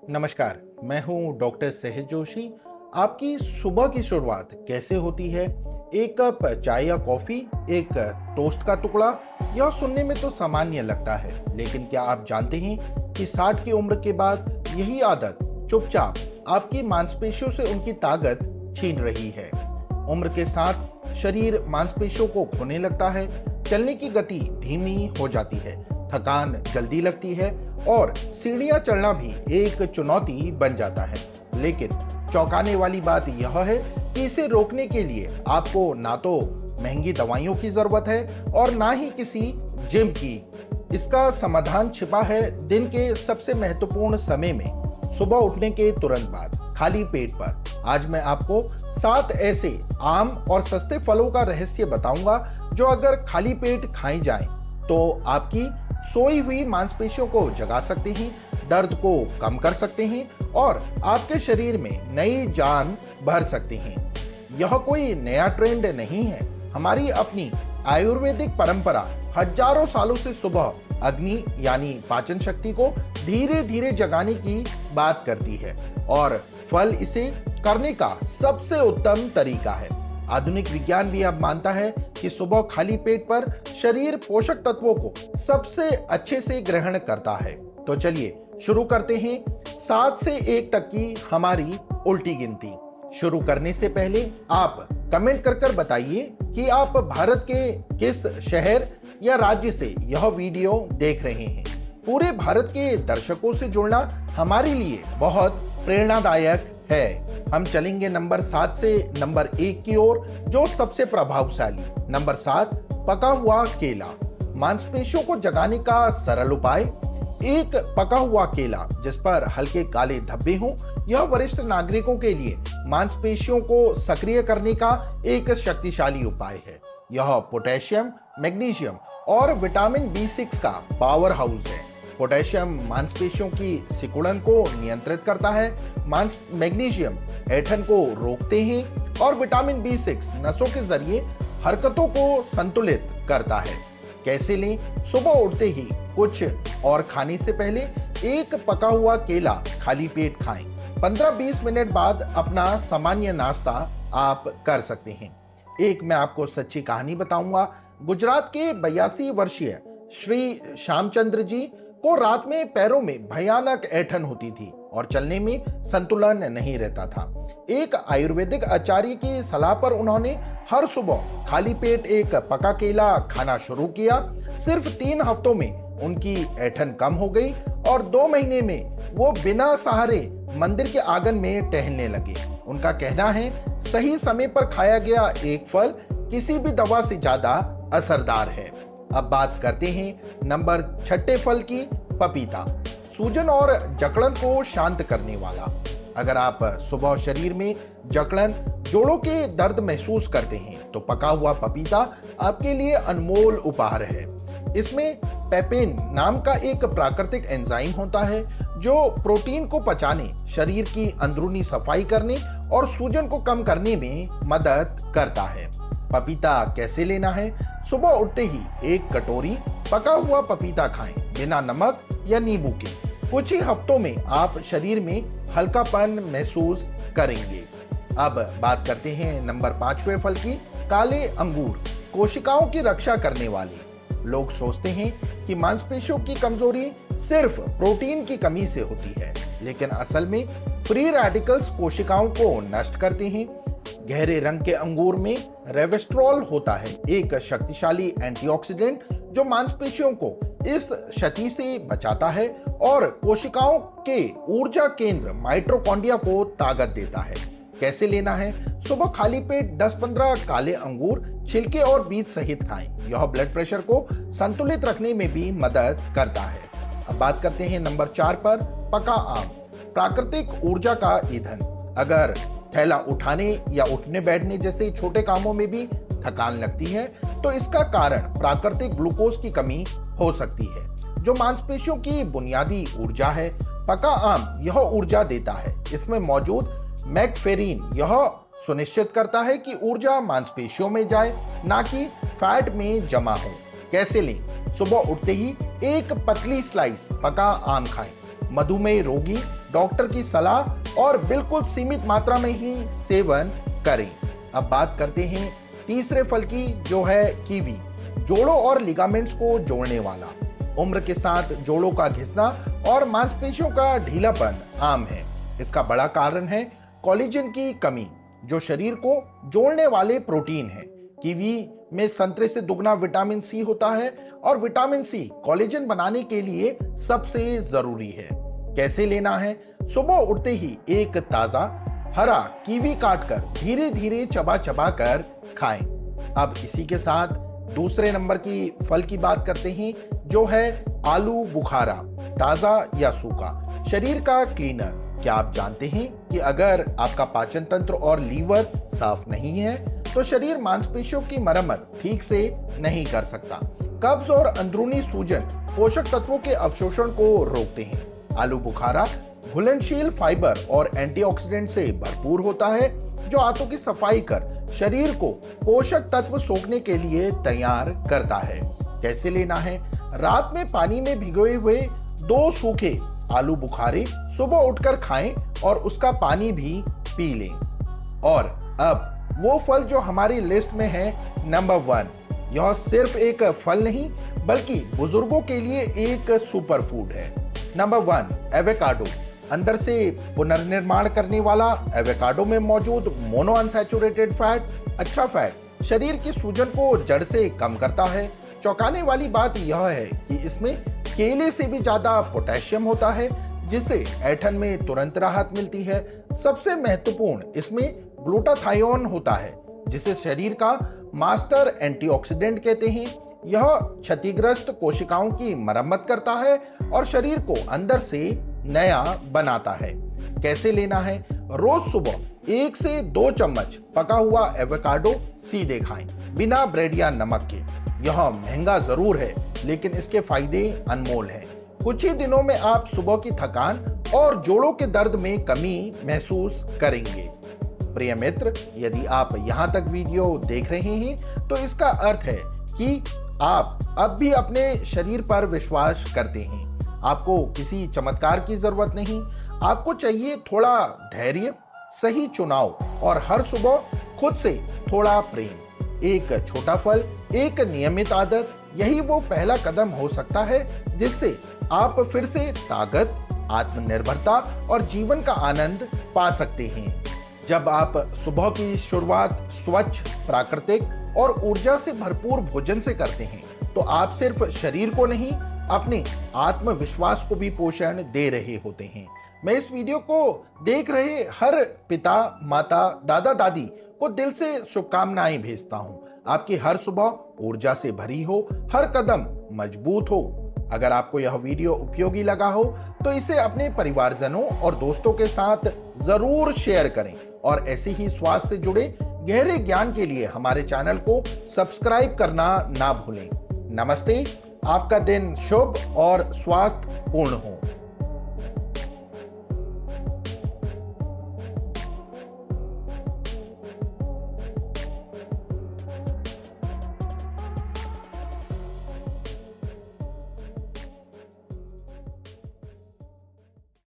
नमस्कार, मैं हूं डॉक्टर सहज जोशी। आपकी सुबह की शुरुआत कैसे होती है? एक कप चाय या कॉफी, एक टोस्ट का टुकड़ा, यह सुनने में तो सामान्य लगता है, लेकिन क्या आप जानते हैं कि 60 की उम्र के बाद यही आदत चुपचाप आपकी मांसपेशियों से उनकी ताकत छीन रही है। उम्र के साथ शरीर मांसपेशियों को खोने लगता है, चलने की गति धीमी हो जाती है, थकान जल्दी लगती है और सीढ़ियां चढ़ना भी एक चुनौती बन जाता है। लेकिन चौंकाने वाली बात यह है कि इसे रोकने के लिए आपको ना तो महंगी दवाइयों की जरूरत है और ना ही किसी जिम की। इसका समाधान छिपा है दिन के सबसे महत्वपूर्ण समय में, सुबह उठने के तुरंत बाद खाली पेट पर। आज मैं आपको 7 ऐसे आम और सस्ते फलों का रहस्य बताऊंगा जो अगर खाली पेट खाए जाएं तो आपकी सोई हुई मांसपेशियों को जगा सकते हैं, दर्द को कम कर सकते हैं और आपके शरीर में नई जान भर सकते हैं। यह कोई नया ट्रेंड नहीं है। हमारी अपनी आयुर्वेदिक परंपरा हजारों सालों से सुबह अग्नि यानी पाचन शक्ति को धीरे धीरे जगाने की बात करती है और फल इसे करने का सबसे उत्तम तरीका है। आधुनिक विज्ञान भी अब मानता है कि सुबह खाली पेट पर शरीर पोषक तत्वों को सबसे अच्छे से ग्रहण करता है। तो चलिए शुरू करते हैं 7 से 1 तक की हमारी उल्टी गिनती। शुरू करने से पहले आप कमेंट कर बताइए कि आप भारत के किस शहर या राज्य से यह वीडियो देख रहे हैं। पूरे भारत के दर्शकों से जुड़ना हमारे लिए बहुत प्रेरणादायक है। हम चलेंगे नंबर 7 से नंबर 1 की ओर, जो सबसे प्रभावशाली। नंबर 7, पका हुआ केला। मांसपेशियों को जगाने का सरल उपाय। एक पका हुआ केला जिस पर हल्के काले धब्बे हों, यह वरिष्ठ नागरिकों के लिए मांसपेशियों को सक्रिय करने का एक शक्तिशाली उपाय है। यह पोटेशियम, मैग्नीशियम और विटामिन B6 का पावर हाउस है। पोटेशियम मांसपेशियों की सिकुड़न को नियंत्रित करता है, मैग्नीशियम ऐंठन को रोकते हैं और विटामिन B6 नसों के जरिए हरकतों को संतुलित करता है। कैसे लें? सुबह उठते ही कुछ और खाने से पहले एक पका हुआ केला खाली पेट खाएं। 15-20 मिनट बाद अपना सामान्य नाश्ता आप कर सकते हैं। एक मैं आपको सच्ची कहानी बताऊंगा। गुजरात के 82 वर्षीय श्री श्यामचंद्र जी को रात में पैरों में भयानक ऐंठन होती थी और चलने में संतुलन नहीं रहता था। एक आयुर्वेदिक आचार्य की सलाह पर उन्होंने हर सुबह खाली पेट एक पका केला खाना शुरू किया। सिर्फ 3 हफ्तों में उनकी ऐंठन कम हो गई और 2 महीने में वो बिना सहारे मंदिर के आंगन में टहलने लगे। उनका कहना है, सही समय पर खाया गया एक फल किसी भी दवा से ज्यादा असरदार है। अब बात करते हैं नंबर 6 फल की, पपीता। सूजन और जकड़न को शांत करने वाला। अगर आप सुबह शरीर में जकड़न, जोड़ों के दर्द महसूस करते हैं तो पका हुआ पपीता आपके लिए अनमोल उपहार है। इसमें पेपेन नाम का एक प्राकृतिक एंजाइम होता है जो प्रोटीन को पचाने, शरीर की अंदरूनी सफाई करने और सूजन को कम करने में मदद करता है। पपीता कैसे लेना है? सुबह उठते ही एक कटोरी पका हुआ पपीता खाएं, बिना नमक या नींबू के। कुछ ही हफ्तों में आप शरीर में हल्कापन महसूस करेंगे। अब बात करते हैं नंबर 5वें फल की, काले अंगूर। कोशिकाओं की रक्षा करने वाले। लोग सोचते हैं कि मांसपेशियों की कमजोरी सिर्फ प्रोटीन की कमी से होती है, लेकिन असल में फ्री रेडिकल्स कोशिकाओं को नष्ट करते हैं। गहरे रंग के अंगूर में रेवेस्ट्रॉल होता है, एक शक्तिशाली एंटीऑक्सीडेंट जो मांसपेशियों को इस क्षति से बचाता है और कोशिकाओं के ऊर्जा केंद्र माइटोकॉन्ड्रिया को ताकत देता है। कैसे लेना है? सुबह खाली पेट 10-15 काले अंगूर छिलके और बीज सहित खाएं। यह ब्लड प्रेशर को संतुलित रखने में भी मदद करता है। अब बात करते हैं नंबर 4 पर, पका आम। प्राकृतिक ऊर्जा का ईंधन। अगर थैला उठाने या उठने बैठने जैसे छोटे कामों में भी थकान लगती है तो इसका कारण प्राकृतिक ग्लूकोज की कमी हो सकती है, जो मांसपेशियों की बुनियादी ऊर्जा है। पका आम यह ऊर्जा देता है। इसमें मौजूद मैगफेरिन यह सुनिश्चित करता है कि ऊर्जा मांसपेशियों में जाए, ना कि फैट में जमा हो। कैसे लें? सुबह उठते ही एक पतली स्लाइस पका आम खाएं। मधुमेह रोगी डॉक्टर की सलाह और बिल्कुल सीमित मात्रा में ही सेवन करें। अब बात करते हैं तीसरे फल की, जो है कीवी। जोड़ों और लिगामेंट्स को जोड़ने वाला। उम्र के साथ जोड़ों का घिसना और मांसपेशियों का ढीलापन आम है। इसका बड़ा कारण है कोलेजन की कमी, जो शरीर को जोड़ने वाले प्रोटीन है। कीवी में संतरे से दुगना विटामिन सी होता है और विटामिन सी कोलेजन बनाने के लिए सबसे जरूरी है। कैसे लेना है? सुबह उठते ही एक ताजा हरा कीवी काटकर धीरे धीरे चबा चबा कर खाएं। अब इसी के साथ दूसरे नंबर की फल की बात करते हैं, जो है आलू बुखारा, ताजा या सूखा, शरीर का क्लीनर। क्या आप जानते हैं कि अगर आपका पाचन तंत्र और लीवर साफ नहीं है तो शरीर मांसपेशियों की मरम्मत ठीक से नहीं कर सकता। कब्ज और अंदरूनी सूजन पोषक तत्वों के अवशोषण को रोकते हैं। आलू बुखारा घुलनशील फाइबर और एंटीऑक्सीडेंट से भरपूर होता है, जो आंतों की सफाई कर शरीर को पोषक तत्व सोखने के लिए तैयार करता है। कैसे लेना है? रात में पानी में भिगोए हुए 2 सूखे आलू बुखारे सुबह उठकर खाएं और उसका पानी भी पी लें। और अब वो फल जो हमारी लिस्ट में है नंबर 1, यह सिर्फ एक फल नहीं बल्कि बुजुर्गों के लिए एक सुपर फूड है। Number 1, avocado. अंदर से पुनर्निर्माण करने वाला एवोकाडो में मौजूद मोनो अनसैचुरेटेड फैट, अच्छा फैट, शरीर की सूजन को जड़ से कम करता है। चौंकाने वाली बात यह है कि इसमें केले से भी ज्यादा पोटेशियम होता है, जिससे ऐंठन में तुरंत राहत मिलती है। सबसे महत्वपूर्ण, इसमें ग्लूटाथायोन होता है, जिसे शरीर का मास्टर एंटीऑक्सीडेंट कहते हैं। यह क्षतिग्रस्त कोशिकाओं की मरम्मत करता है और शरीर को अंदर से नया बनाता है। कैसे लेना है? रोज सुबह 1 से 2 चम्मच पका हुआ एवोकाडो सीधे खाएं, बिना ब्रेड या नमक के। यह महंगा जरूर है, लेकिन इसके फायदे अनमोल हैं। कुछ ही दिनों में आप सुबह की थकान और जोड़ों के दर्द में कमी महसूस करेंगे। प्रिय मित्र, यदि आप यहाँ तक वीडियो देख रहे हैं तो इसका अर्थ है कि आप अब भी अपने शरीर पर विश्वास करते हैं। आपको किसी चमत्कार की जरूरत नहीं, आपको चाहिए थोड़ा धैर्य, सही चुनाव और हर सुबह खुद से थोड़ा प्रेम। एक छोटा फल, एक नियमित आदत, यही वो पहला कदम हो सकता है जिससे आप फिर से ताकत, आत्मनिर्भरता और जीवन का आनंद पा सकते हैं। जब आप सुबह की शुरुआत स्वच्छ, प्राकृतिक और ऊर्जा से भरपूर भोजन से करते हैं तो आप सिर्फ शरीर को नहीं, अपने आत्मविश्वास को भी पोषण दे रहे होते हैं। मैं इस वीडियो को देख रहे हर पिता, माता, दादा, दादी को दिल से शुभकामनाएं भेजता हूं। आपकी हर सुबह ऊर्जा से भरी हो, हर कदम मजबूत हो। अगर आपको यह वीडियो उपयोगी लगा हो तो इसे अपने परिवारजनों और दोस्तों के साथ जरूर शेयर करें और ऐसे ही स्वास्थ्य से जुड़े गहरे ज्ञान के लिए हमारे चैनल को सब्सक्राइब करना ना भूलें। नमस्ते, आपका दिन शुभ और स्वास्थ्य पूर्ण हो।